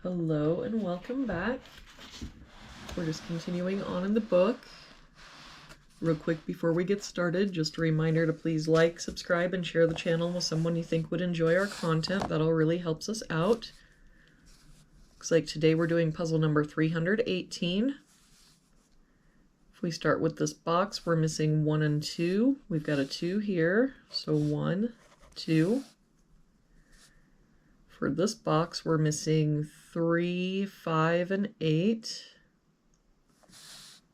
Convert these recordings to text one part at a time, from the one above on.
Hello and welcome back. We're just continuing on in the book. Real quick before we get started, just a reminder to please like, subscribe, and share the channel with someone you think would enjoy our content. That all really helps us out. Looks like today we're doing puzzle number 318. If we start with this box, we're missing 1 and 2. We've got a 2 here, so 1, 2. For this box, we're missing 3, 5, and 8.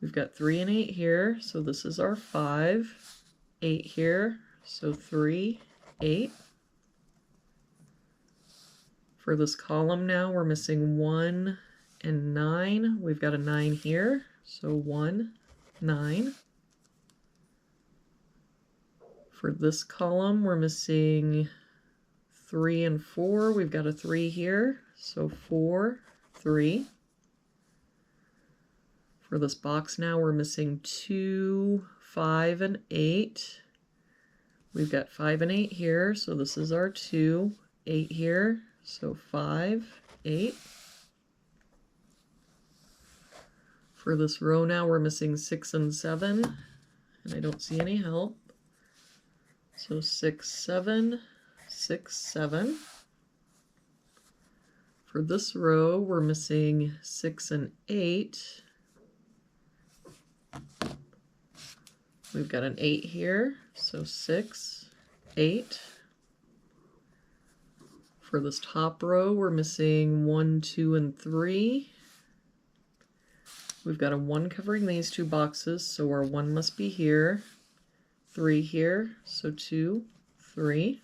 We've got 3 and 8 here, so this is our 5. 8 here, so 3, 8. For this column now, we're missing 1 and 9. We've got a 9 here, so 1, 9. For this column, we're missing 3 and 4. We've got a 3 here, so 4, 3. For this box now, we're missing 2, 5, and 8. We've got 5 and 8 here, so this is our 2. 8 here, so 5, 8. For this row now, we're missing 6 and 7, and I don't see any help. So 6, 7, 6, 7. For this row, we're missing 6 and 8. We've got an 8 here, so 6, 8. For this top row, we're missing 1, 2, and 3. We've got a 1 covering these two boxes, so our 1 must be here. 3 here, so 2, 3.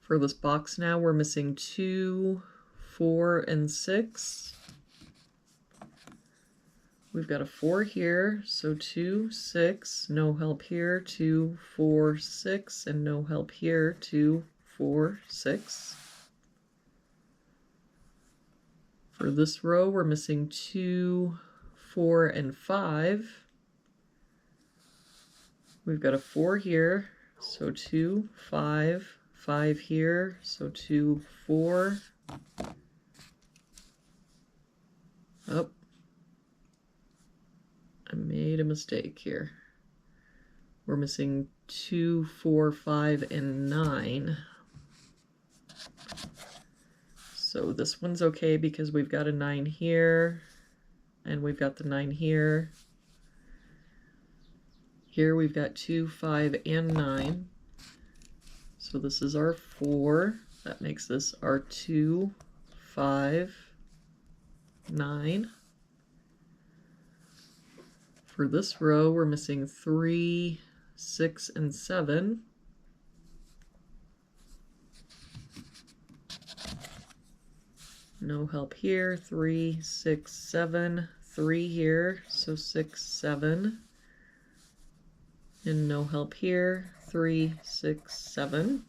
For this box now, we're missing 2, 4, and 6. We've got a 4 here, so 2, 6, no help here, 2, 4, 6, and no help here, 2, 4, 6. For this row, we're missing 2, 4, and 5. We've got a 4 here, so 2, 5, 5 here, so 2, 4. Oh, I made a mistake here. We're missing 2, 4, 5, and 9. So this one's okay because we've got a 9 here, and we've got the 9 here. Here we've got 2, 5, and 9. So this is our 4. That makes this our 2, 5, 9. For this row, we're missing 3, 6, and 7. No help here. 3, 6, 7. 3 here, so 6, 7. And no help here. 3, 6, 7.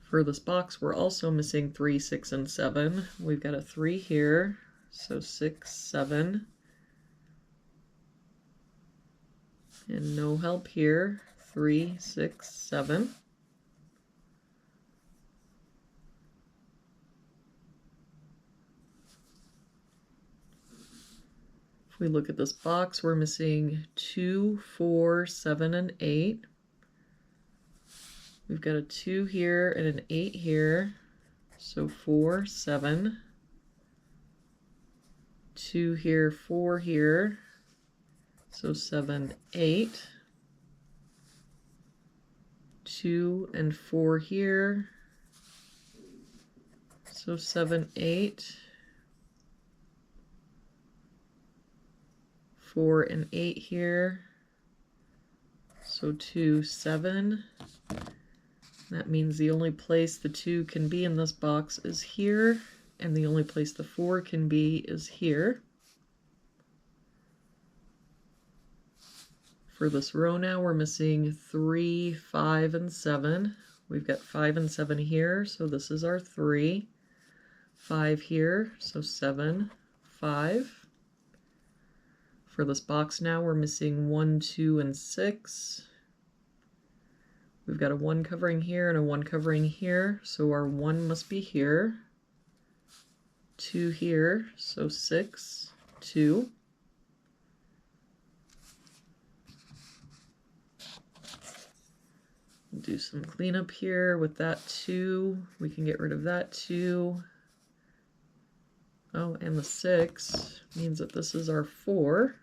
For this box, we're also missing 3, 6, and 7. We've got a 3 here, so 6, 7. And no help here. 3, 6, 7. If we look at this box, we're missing 2, 4, 7, and 8. We've got a 2 here and an 8 here, so 4, 7. 2 here, 4 here, so 7, 8. 2 and 4 here, so 7, 8. 4 and 8 here, so 2, 7. That means the only place the 2 can be in this box is here, and the only place the 4 can be is here. For this row now, we're missing 3, 5, and 7. We've got 5 and 7 here, so this is our 3. 5 here, so 7, 5. For this box now, we're missing 1, 2, and 6. We've got a 1 covering here and a 1 covering here, so our 1 must be here. 2 here, so 6, 2. Do some cleanup here with that 2. We can get rid of that 2. Oh, and the 6 means that this is our 4.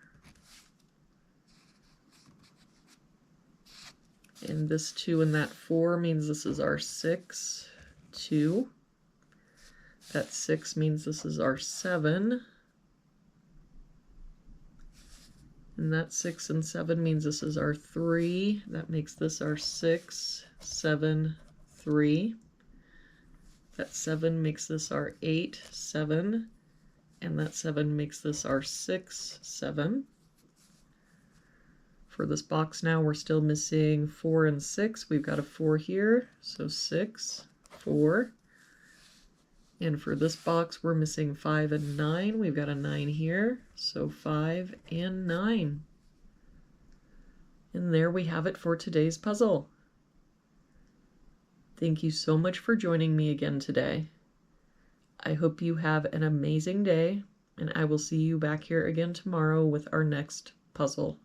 And this 2 and that 4 means this is our 6, 2. That 6 means this is our 7. And that 6 and 7 means this is our 3. That makes this our 6, 7, 3. That 7 makes this our 8, 7. And that 7 makes this our 6, 7. For this box now, we're still missing 4 and 6. We've got a 4 here, so 6, 4. And for this box, we're missing 5 and 9. We've got a 9 here, so 5 and 9. And there we have it for today's puzzle. Thank you so much for joining me again today. I hope you have an amazing day, and I will see you back here again tomorrow with our next puzzle.